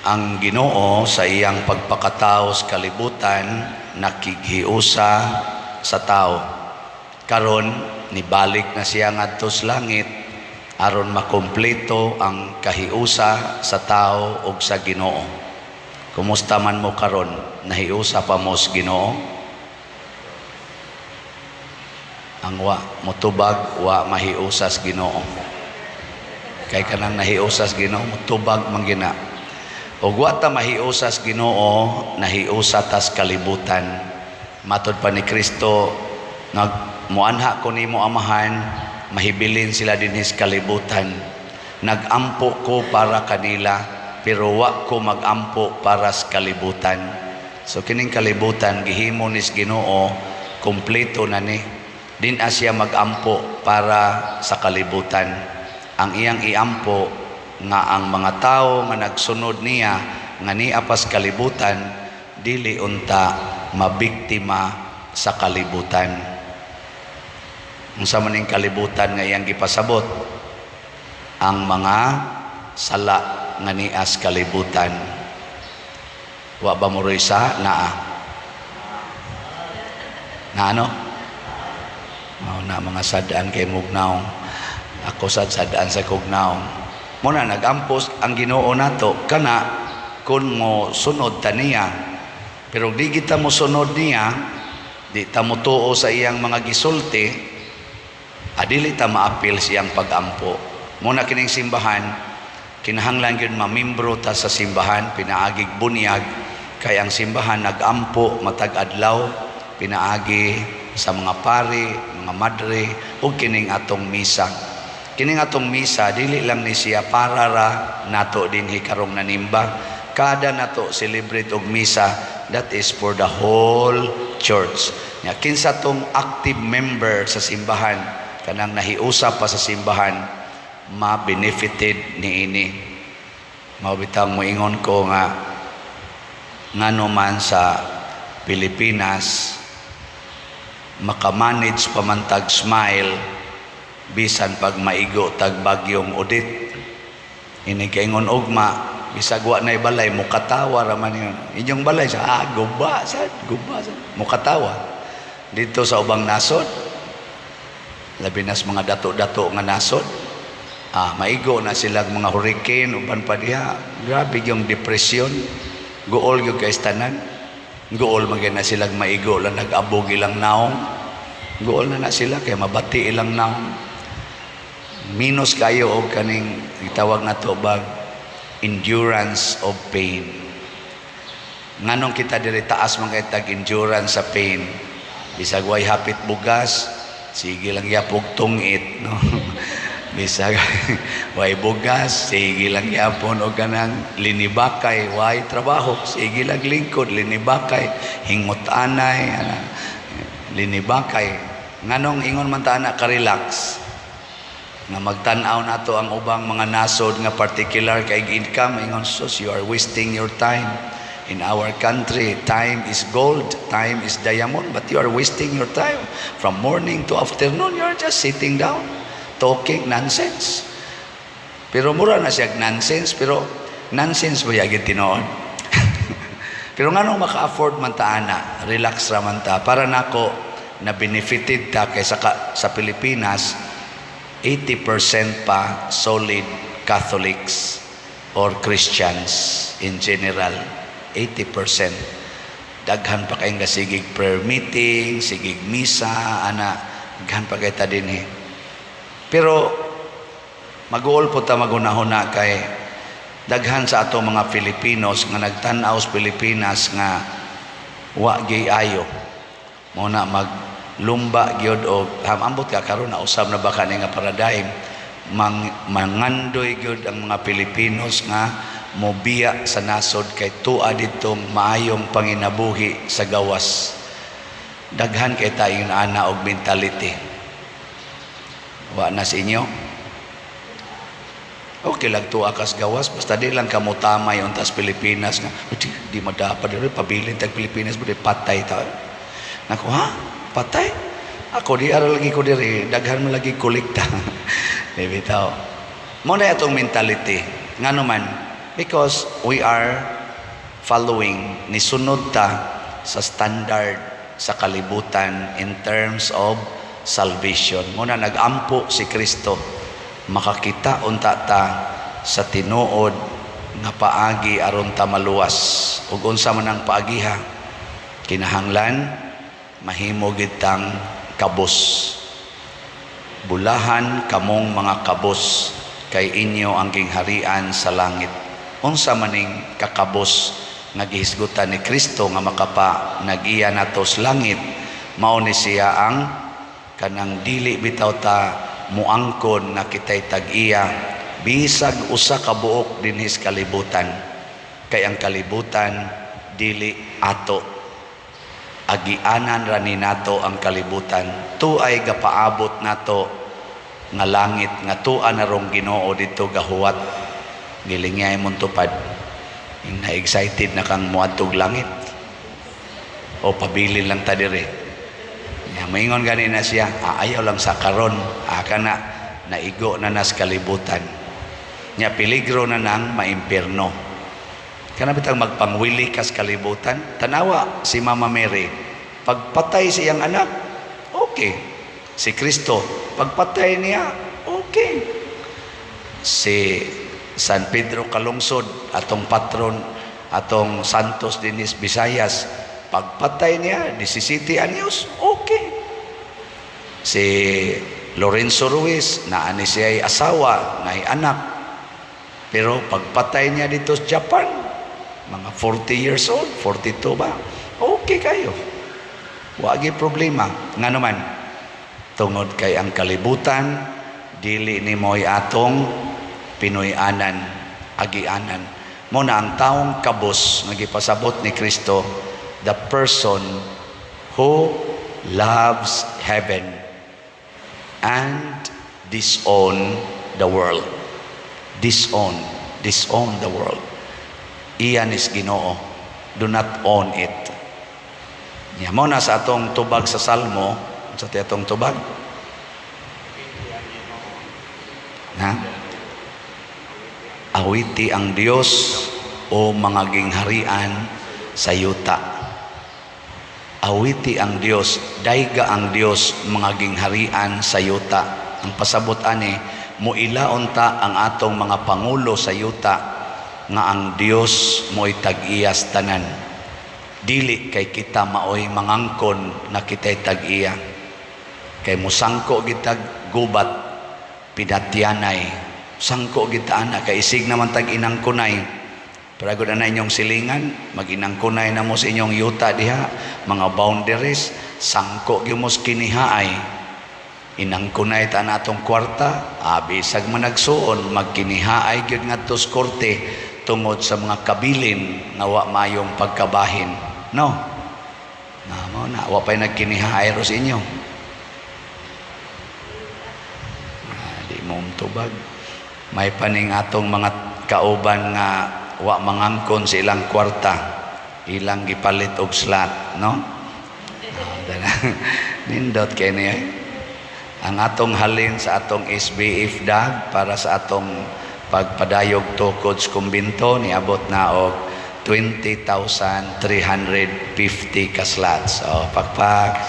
ang Ginoo sa iyang pagpakatao sa kalibutan nakighiusa sa tao. Karon nibalik na siya ngadto sa langit aron makumpleto ang kahiusa sa tao ug sa Ginoo. Kumusta man mo karon? Nahiusa pa mo sa Ginoo? Ang motubag wa mahiusa sa Ginoo. Kay kanang nahiusa sa Ginoo motubag man gina. Ug wa ta mahiusa sa Ginoo, nahiusa ta sa kalibutan. Matod pa ni Kristo, muanha ko nimo amahan, mahibilin sila dinhi sa kalibutan. Nagampo ko para kanila, pero wa ko magampo para sa kalibutan. So kining kalibutan gihimo ni sa Ginoo, kompleto na ni. Din siya magampo para sa kalibutan. Ang iyang iampo nga ang mga tao nga nagsunod niya nga niya pas kalibutan dili unta mabiktima sa kalibutan. Unsa man ning kalibutan nga iyang gipasabot? Ang mga sala nga niya sa kalibutan. Wa ba mo sa naa? Na ano? Na mga sadaan kay mugnaw. Ako sadaan sa kugnaw. Muna nagampos ang Ginoo nato kana kun mo sunod ta niya. Pero di kita mo sunod niya, di ta mo tuo sa iyang mga gisulti, adili ta maapil siyang pagampo. Muna kining simbahan, kinahanglan gyud mamimbro ta sa simbahan, pinaagig bunyag kay ang simbahan nagampo matag adlaw, pinaagi sa mga pari, mga madre ug kining atong misa. Kining atong misa dili lang ni siya para ra nato dinhi karong nanimba. Kada nato celebrate og misa, that is for the whole church. Nya kinsa tong active member sa simbahan, kanang nahiusa pa sa simbahan, ma-benefited niini. Mao bitang moingon ko nga ngano man sa Pilipinas makamanage pamantag smile bisan pag maigo tag bagyong udit. Ini kaingon ugma bisag wa nay balay mukatawa ra man yun. Inyong balay sa guba sad mukatawa dito sa ubang nasod, labi nas mga dato-dato nga nasod, maigo na silang mga hurricane uban pa diha. Grabe yung depression, guol yung kaistanan, guol magyan na silang maigo lang nag-abog ilang naong, guol na sila kay mabati ilang naong. Minus kayo og kaning itawag na to bag endurance of pain. Nganong kita diri taas mga itag endurance sa pain. Bisag way hapit bugas, sige lang yapog tungit, no? Bisag way bugas, sige lang yapon og kanang linibakay, way trabaho, sige lang lingkod, linibakay, hingot anay, linibakay. Nganong ingon man ta na ka-relax nga magtan-aw nato ang ubang mga nasod nga particular kay income, ingon sus, you are wasting your time. In our country, time is gold, time is diamond, but you are wasting your time. From morning to afternoon, you are just sitting down, talking nonsense. Pero mura na siya nonsense, pero nonsense ba yagin tinoon? Pero nga nung maka-afford man ta ana, relax ra man ta. Para nako, na benefited ta kaysa sa Pilipinas, 80% pa solid Catholics or Christians in general. 80%. Daghan pa kayong sigig prayer meeting, sigig misa, ana, daghan pa kayo ta din eh. Pero mag-uol po ta magunahuna kay daghan sa atong mga Filipinos nga nagtan-aw sa Pilipinas nga wa gyud ayo. Muna lumba gyud og ambot ka karon na usab na ba kani nga paradigm mangandoy gyud ang mga Pilipinos nga mobiya sa nasod kay tuwa ditong maayong panginabuhi sa gawas. Daghan kay tayo ana og mentality. Wa na sa inyo. Okay lang tuwa kas gawas basta di lang kamo tamay untas Pilipinas nga di madapa diri pabilin tag Pilipinas budi patay ta. Nako ha? Patay? Ako di aral lagi ko diri, daghan mo lagi kolekta. Bitaw. Mo na itong mentality. Ngano man Because we are following, nisunod ta sa standard sa kalibutan in terms of salvation. Muna nag-ampo si Kristo, makakita unta ta sa tinuod nga paagi aron ta maluwas. Ug unsa man ang paagiha, kinahanglan mahimo gid tang kabus. Bulahan kamong mga kabus, kay inyo ang gingharian sa langit. Unsa maning kakabos nga gihisgutan ni Kristo nga makapa nag-iya nato sa langit, mao ni siya ang kanang dili bitaw ta muangkon nga kitay tag-iya bisag usa ka buok dinhis kalibutan. Kay ang kalibutan dili ato, agianan ra ni nato ang kalibutan. Tuay gapaabot nato nga langit nga tuan na rong Ginoo dito gahuwat gilingay mong tupad. Na-excited na kang muadtog langit o pabilin lang ta dire. Maingon gani na siya, ayaw lang sa karon, aka na naigo na nas kalibutan. Nya peligro na nang maimpierno. Kana bitang magpangwili kas kalibutan. Tanawa si Mama Mary, pagpatay siyang anak, okay. Si Kristo, pagpatay niya, okay. Si San Pedro Calungsod, atong patron, atong Santos Dinis Visayas, pagpatay niya 17 anyos, okay. Si Lorenzo Ruiz, naani siya ay asawa, ngay anak, pero pagpatay niya dito sa Japan, mga 40 years old, 42 ba, okay kayo, wagi problema. Nga naman, tungod kay ang kalibutan dili ni mo'y atong Pinoyanan, agianan. Muna ang taong kabos nagipasabot ni Kristo, the person who loves heaven and disown the world. Disown the world. Iyan is Ginoo. Do not own it. Muna sa atong tubag sa Salmo, sa atong tubag, awiti ang Dios o mga gingharian sa yuta. Awiti ang Dios, dayga ang Dios, mga gingharian sa yuta. Ang pasabot ani, muilaon ta ang atong mga pangulo sa yuta, nga ang Dios mo'y tag-iyas tanan. Dili kay kita maoy mangangkon na kita'y tag-iya. Kay musangko gitag gubat, pinatyanay, sangko kita ana kay isig naman tag inang kunay. Paragod na inyong silingan, mag-inang kunay na mo sa inyong yuta diha, mga boundaries, sangko gimos kinihaay. Inang kunay ta natong kwarta, bisag managsuon, magkinihaay gyud ngadto sa korte tungod sa mga kabilin nga wa mayong pagkabahin. No. Namo na wa pay nagkinihaay ro sa inyo. Di mo tubag. May paning atong mga kauban nga wa mangangkon sa ilang kwarta, ilang gipalit og slot, no? Nindot kay niya. Ang atong halin sa atong SBF DAG para sa atong pagpadayog tukod sa kumbinto niabot na og 20,350 ka slots. So, pakpak.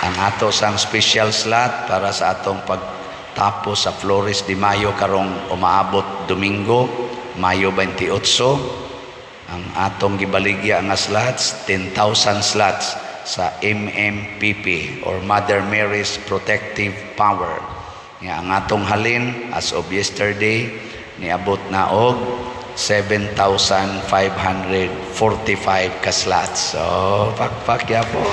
Ang ato sang special slot para sa atong tapos sa Flores de Mayo karong umaabot Domingo, Mayo 28. Ang atong gibaligya nga slots, 10,000 slots sa MMPP or Mother Mary's Protective Power. Ang atong halin as of yesterday niabot na og 7,545 ka slots. So, pakpak ya po.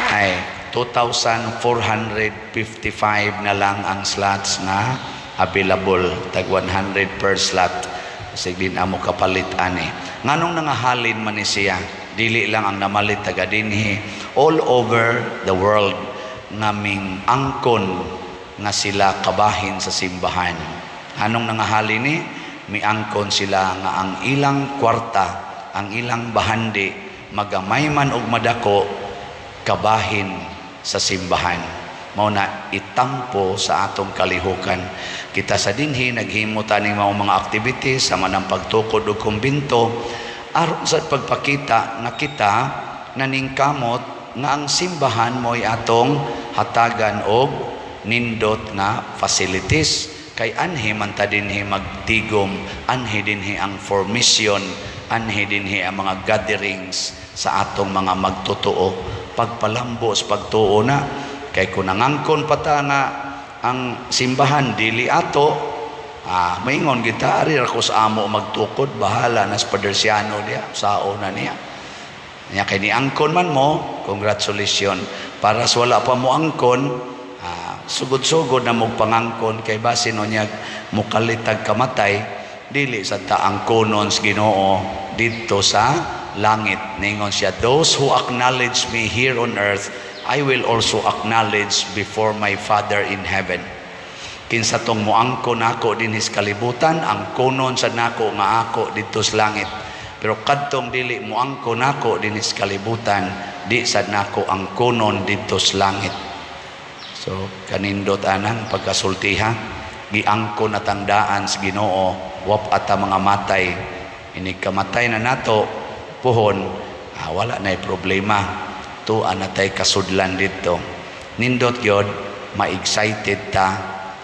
Ay 2,455 na lang ang slots na available, tag 100 per slot. Sig din amo kapalit ani. Nganong nangahalin man ni siya, dili lang ang namalit taga dinhi, all over the world ngaming angkon nga sila kabahin sa simbahan. Anong nangahalin ni? Miangkon sila nga ang ilang kwarta, ang ilang bahandi, magamay man og madako, kabahin sa simbahan. Mao na it tampo sa atong kalihukan. Kita sa dinhi naghimo taning mga activities sama ng pagtukod og kumbento aron sa pagpakita nga kita naningkamot nga ang simbahan mo'y atong hatagan og nindot nga facilities. Kay anhi man ta dinhi magtigom, anhi dinhi ang formation, anhi dinhi ang mga gatherings sa atong mga magtotoo, pagpalambos, pagtuo na. Kay kung nangangkon pa ta nga ang simbahan dili ato, maingon kita ari ra ko sa amo magtukod, bahala na sa Padersiano diya, sao na niya. Nya kay ni angkon man mo, congratulations. Para sa wala pa mo angkon, sugod-sugod na mong pangangkon kay basin o niya mukalitag kamatay, dili sa taang kunons Ginoo dito sa langit. Ningon siya, those who acknowledge me here on earth, I will also acknowledge before my Father in heaven. Kinsa tong muangkon nako din his kalibutan, ang kunon sa nako nga ako dito sa langit. Pero kadtong dili muangkon nako din his kalibutan, di sad nako ang kunon dito sa langit. So kanindot anang pagkasultiha, giangkon na tangdaan sa Ginoo, wap ata mga matay, inig kamatay na nato puhon, wala na'y problema, tuan na tay kasudlan dito. Nindot yod, ma-excited ta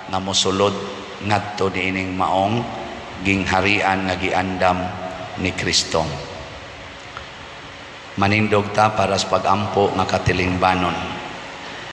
nga mosulod ngadto niining maong gingharian nga giandam ni Kristo. Manindog ta para sa pagampo nga katilingbanon.